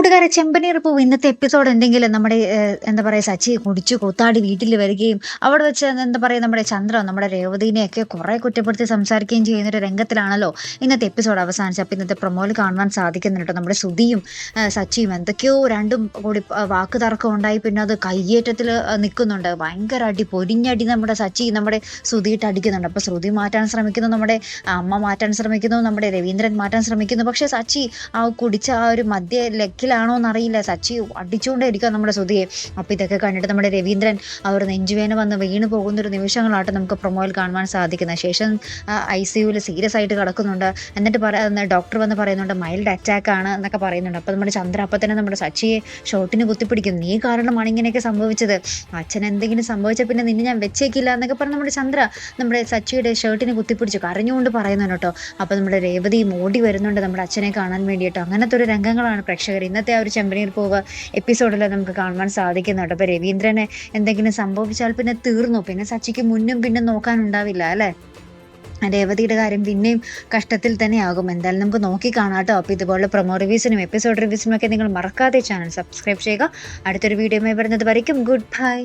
കൂട്ടുകാരെ ചെമ്പനീർ പൂവ് ഇന്നത്തെ എപ്പിസോഡ് എന്തെങ്കിലും നമ്മുടെ എന്താ പറയുക സച്ചി കുടിച്ചു കൂത്താടി വീട്ടിൽ വരികയും അവിടെ വെച്ച് എന്താ പറയുക നമ്മുടെ ചന്ദ്ര നമ്മുടെ രേവതിനെയൊക്കെ കുറെ കുറ്റപ്പെടുത്തി സംസാരിക്കുകയും ചെയ്യുന്ന ഒരു രംഗത്തിലാണല്ലോ ഇന്നത്തെ എപ്പിസോഡ് അവസാനിച്ചത്. അപ്പം ഇന്നത്തെ പ്രൊമോയിൽ കാണുവാൻ സാധിക്കുന്നുണ്ട് നമ്മുടെ സുധിയും സച്ചിയും എന്തൊക്കെയോ രണ്ടും കൂടി വാക്ക് തർക്കം ഉണ്ടായി. പിന്നെ അത് കയ്യേറ്റത്തിൽ നിൽക്കുന്നുണ്ട്. ഭയങ്കര അടി പൊരിഞ്ഞടി നമ്മുടെ സച്ചി നമ്മുടെ സുധിയിട്ട് അടിക്കുന്നുണ്ട്. അപ്പോൾ ശ്രുതി മാറ്റാൻ ശ്രമിക്കുന്നു, നമ്മുടെ അമ്മ മാറ്റാൻ ശ്രമിക്കുന്നു, നമ്മുടെ രവീന്ദ്രൻ മാറ്റാൻ ശ്രമിക്കുന്നു. പക്ഷേ സച്ചി ആ കുടിച്ച ആ ഒരു മദ്യ ലക്കിലാണോ എന്നറിയില്ല, സച്ചി അടിച്ചുകൊണ്ടേ ഇരിക്കുക നമ്മുടെ സുധിയെ. അപ്പോൾ ഇതൊക്കെ കണ്ടിട്ട് നമ്മുടെ രവീന്ദ്രൻ ആ ഒരു നെഞ്ചുവേന വന്ന് വീണ് പോകുന്നൊരു നിമിഷങ്ങളായിട്ട് നമുക്ക് പ്രൊമോയിൽ കാണുവാൻ സാധിക്കുന്നത്. ശേഷം ICUവിൽ സീരിയസ് ആയിട്ട് കിടക്കുന്നുണ്ട്. എന്നിട്ട് ഡോക്ടർ വന്ന് പറയുന്നുണ്ട് മൈൽഡ് അറ്റാക്ക് ആണ് എന്നൊക്കെ പറയുന്നുണ്ട്. അപ്പോൾ നമ്മുടെ ചന്ദ്ര അപ്പം തന്നെ നമ്മുടെ സച്ചിയെ ഷോട്ടിന് കുത്തിപ്പിടിക്കും. നീ കാരണമാണ് ഇങ്ങനെയൊക്കെ സംഭവിച്ചത്, അച്ഛൻ എന്തെങ്കിലും സംഭവിച്ച പിന്നെ നിന്നെ ഞാൻ വെച്ചേക്കില്ല എന്നൊക്കെ പറഞ്ഞ് നമ്മുടെ ചന്ദ്ര നമ്മുടെ സച്ചിയുടെ ഷർട്ടിന് കുത്തിപ്പിടിച്ചു കരഞ്ഞുകൊണ്ട് പറയുന്നുണ്ട് കേട്ടോ. അപ്പോൾ നമ്മുടെ രേവതി ഓടി വരുന്നുണ്ട് നമ്മുടെ അച്ഛനെ കാണാൻ വേണ്ടിയിട്ട്. അങ്ങനത്തെ ഒരു രംഗങ്ങളാണ് പ്രേക്ഷകർ ഇന്നത്തെ ആ ഒരു ചെമ്പനീർ പൂവ് എപ്പിസോഡിൽ നമുക്ക് കാണുവാൻ സാധിക്കുന്നുണ്ട്. അപ്പോൾ രവീന്ദ്രന് എന്തെങ്കിലും സംഭവിച്ചാൽ പിന്നെ തീർന്നു, പിന്നെ സച്ചിക്ക് മുന്നും പിന്നും നോക്കാനുണ്ടാവില്ല അല്ലേ. രേവതിയുടെ കാര്യം പിന്നെയും കഷ്ടത്തിൽ തന്നെ ആകും. എന്തായാലും നമുക്ക് നോക്കി കാണാട്ടോ. അപ്പോൾ ഇതുപോലെ പ്രൊമോ റിവ്യൂസിനും എപ്പിസോഡ് റിവ്യൂസിനും ഒക്കെ നിങ്ങൾ മറക്കാതെ ചാനൽ സബ്സ്ക്രൈബ് ചെയ്യുക. അടുത്തൊരു വീഡിയോയുമായി വരുന്നത് വരയ്ക്കും ഗുഡ് ബൈ.